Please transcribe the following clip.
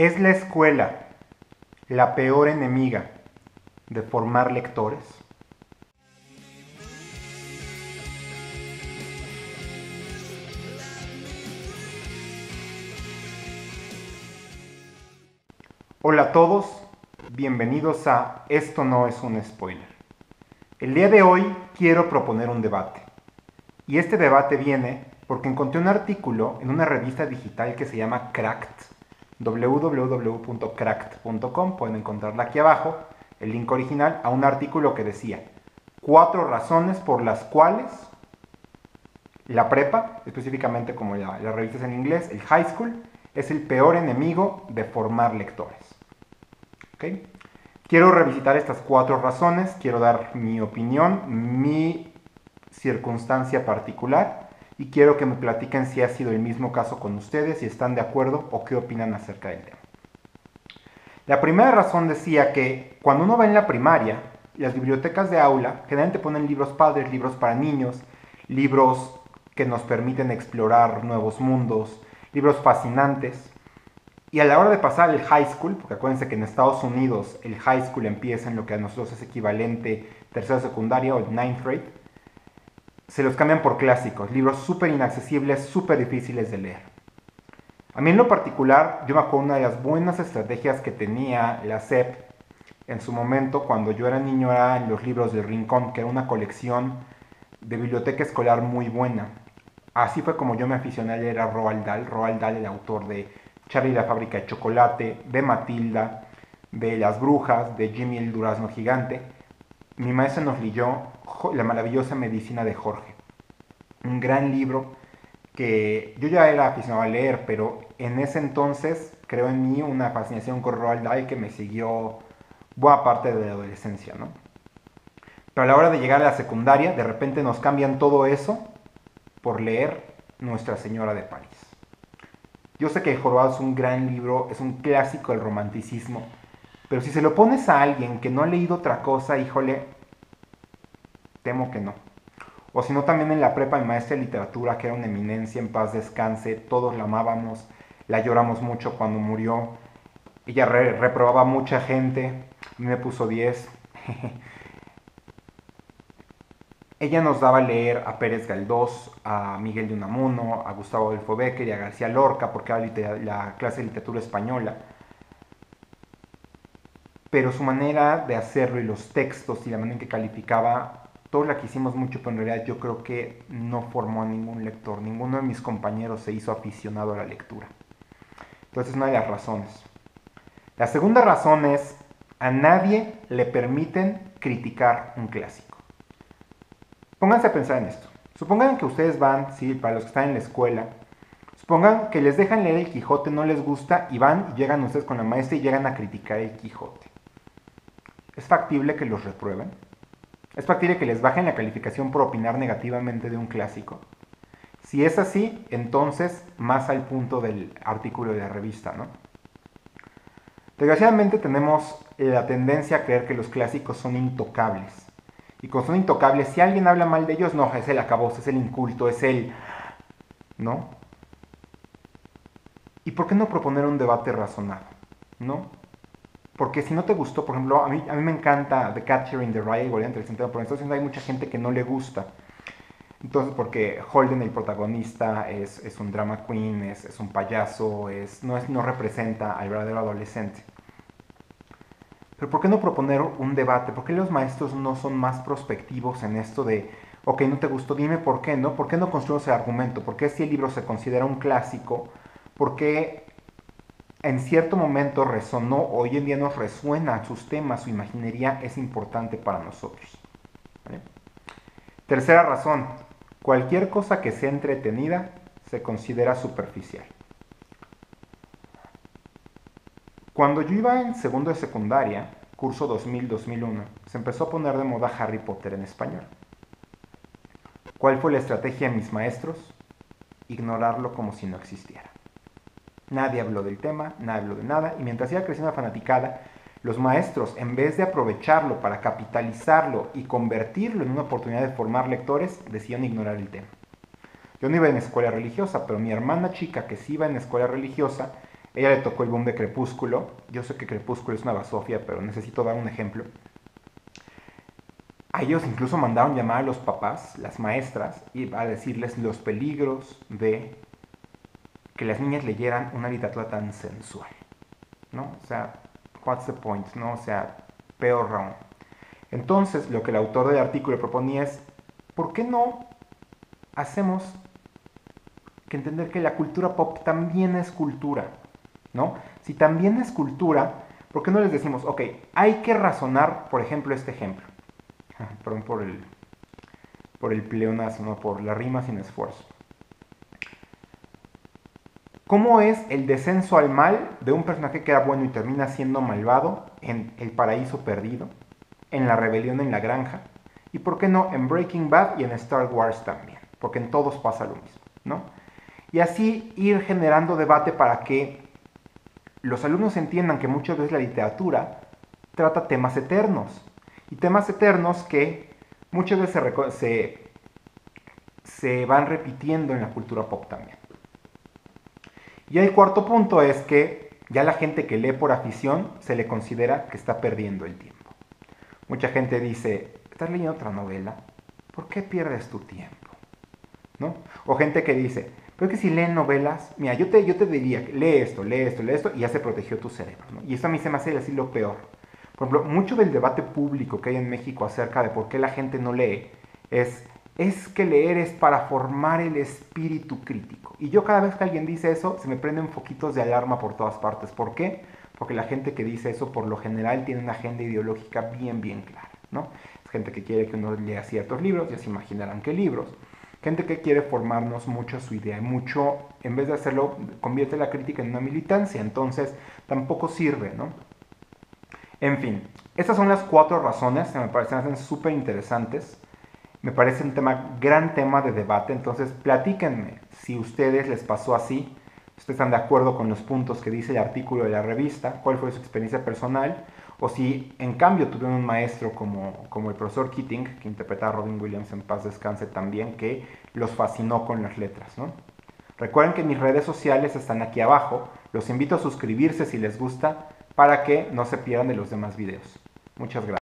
¿Es la escuela la peor enemiga de formar lectores? Hola a todos, bienvenidos a Esto no es un spoiler. El día de hoy quiero proponer un debate. Y este debate viene porque encontré un artículo en una revista digital que se llama Cracked, www.cracked.com, pueden encontrarla aquí abajo, el link original, a un artículo que decía 4 razones por las cuales la prepa, específicamente como la revista es en inglés, el high school, es el peor enemigo de formar lectores. ¿Okay? Quiero revisitar estas 4 razones, quiero dar mi opinión, mi circunstancia particular y quiero que me platiquen si ha sido el mismo caso con ustedes, si están de acuerdo o qué opinan acerca del tema. La primera razón decía que cuando uno va en la primaria, las bibliotecas de aula generalmente ponen libros padres, libros para niños, libros que nos permiten explorar nuevos mundos, libros fascinantes. Y a la hora de pasar el high school, porque acuérdense que en Estados Unidos el high school empieza en lo que a nosotros es equivalente tercera secundaria o el ninth grade, se los cambian por clásicos, libros súper inaccesibles, súper difíciles de leer. A mí en lo particular, yo me acuerdo una de las buenas estrategias que tenía la SEP en su momento, cuando yo era niño, eran los libros del Rincón, que era una colección de biblioteca escolar muy buena. Así fue como yo me aficioné a leer a Roald Dahl, el autor de Charlie y la fábrica de chocolate, de Matilda, de Las brujas, de Jimmy el durazno gigante. Mi maestro nos leyó La maravillosa medicina de Jorge, un gran libro que yo ya era aficionado a leer, pero en ese entonces creó en mí una fascinación con Roald Dahl que me siguió buena parte de la adolescencia, ¿no? Pero a la hora de llegar a la secundaria, de repente nos cambian todo eso por leer Nuestra Señora de París. Yo sé que El Jorobado es un gran libro, es un clásico del romanticismo, pero si se lo pones a alguien que no ha leído otra cosa, híjole, temo que no. O si no, también en la prepa, mi maestra de literatura, que era una eminencia, en paz descanse, todos la amábamos, la lloramos mucho cuando murió. Ella reprobaba a mucha gente, a mí me puso 10. Ella nos daba a leer a Pérez Galdós, a Miguel de Unamuno, a Gustavo Adolfo Bécquer y a García Lorca, porque era la clase de literatura española. Pero su manera de hacerlo y los textos y la manera en que calificaba, todos la quisimos mucho, pero en realidad yo creo que no formó a ningún lector. Ninguno de mis compañeros se hizo aficionado a la lectura. Entonces, es una de las razones. La segunda razón es, a nadie le permiten criticar un clásico. Pónganse a pensar en esto. Supongan que ustedes van, sí, para los que están en la escuela, supongan que les dejan leer el Quijote, no les gusta, y van y llegan ustedes con la maestra y llegan a criticar el Quijote. ¿Es factible que los reprueben? ¿Es factible que les bajen la calificación por opinar negativamente de un clásico? Si es así, entonces más al punto del artículo de la revista, ¿no? Desgraciadamente tenemos la tendencia a creer que los clásicos son intocables. Y cuando son intocables, si alguien habla mal de ellos, no, es el acabose, es el inculto, es el... ¿no? ¿Y por qué no proponer un debate razonado? ¿No? Porque si no te gustó, por ejemplo, a mí me encanta The Catcher in the Rye, Guardián del Centeno, pero entonces hay mucha gente que no le gusta. Entonces, porque Holden, el protagonista, es un drama queen, es un payaso, no representa al verdadero adolescente. Pero ¿por qué no proponer un debate? ¿Por qué los maestros no son más prospectivos en esto de, ok, no te gustó, dime por qué, ¿no? ¿Por qué no construimos el argumento? ¿Por qué si el libro se considera un clásico? ¿Por qué en cierto momento resonó, hoy en día nos resuenan sus temas, su imaginería es importante para nosotros? ¿Vale? Tercera razón, cualquier cosa que sea entretenida se considera superficial. Cuando yo iba en segundo de secundaria, curso 2000-2001, se empezó a poner de moda Harry Potter en español. ¿Cuál fue la estrategia de mis maestros? Ignorarlo como si no existiera. Nadie habló del tema, nadie habló de nada, y mientras iba creciendo la fanaticada, los maestros, en vez de aprovecharlo para capitalizarlo y convertirlo en una oportunidad de formar lectores, decidieron ignorar el tema. Yo no iba en escuela religiosa, pero mi hermana chica, que sí iba en escuela religiosa, Ella le tocó el boom de Crepúsculo. Yo sé que Crepúsculo es una basofia, pero necesito dar un ejemplo. A ellos incluso mandaron llamar a los papás, las maestras, y a decirles los peligros de que las niñas leyeran una literatura tan sensual, ¿no? O sea, what's the point, ¿no? O sea, peor round. Entonces, lo que el autor del artículo proponía es, ¿por qué no hacemos que entender que la cultura pop también es cultura, ¿no? Si también es cultura, ¿por qué no les decimos, ok, hay que razonar, por ejemplo, este ejemplo? Perdón por el pleonasmo, ¿no? Por la rima sin esfuerzo. ¿Cómo es el descenso al mal de un personaje que era bueno y termina siendo malvado en El Paraíso Perdido, en La Rebelión en la Granja, y por qué no en Breaking Bad y en Star Wars también? Porque en todos pasa lo mismo, ¿no? Y así ir generando debate para que los alumnos entiendan que muchas veces la literatura trata temas eternos, y temas eternos que muchas veces se van repitiendo en la cultura pop también. Y el cuarto punto es que ya la gente que lee por afición se le considera que está perdiendo el tiempo. Mucha gente dice, ¿estás leyendo otra novela? ¿Por qué pierdes tu tiempo? ¿No? O gente que dice, pero es que si leen novelas, mira, yo te diría, lee esto, lee esto, lee esto, y ya se protegió tu cerebro, ¿no? Y eso a mí se me hace así lo peor. Por ejemplo, mucho del debate público que hay en México acerca de por qué la gente no lee es que leer es para formar el espíritu crítico. Y yo cada vez que alguien dice eso, se me prenden foquitos de alarma por todas partes. ¿Por qué? Porque la gente que dice eso, por lo general, tiene una agenda ideológica bien, bien clara, ¿no? Es gente que quiere que uno lea ciertos libros, ya se imaginarán qué libros. Gente que quiere formarnos mucho su idea, mucho, en vez de hacerlo, convierte la crítica en una militancia, entonces tampoco sirve, ¿no? En fin, estas son las 4 razones que me parecen súper interesantes. Me parece un gran tema de debate, entonces platíquenme si a ustedes les pasó así, si ustedes están de acuerdo con los puntos que dice el artículo de la revista, cuál fue su experiencia personal, o si en cambio tuvieron un maestro como el profesor Keating, que interpreta a Robin Williams en paz descanse también, que los fascinó con las letras, ¿no? Recuerden que mis redes sociales están aquí abajo, los invito a suscribirse si les gusta, para que no se pierdan de los demás videos. Muchas gracias.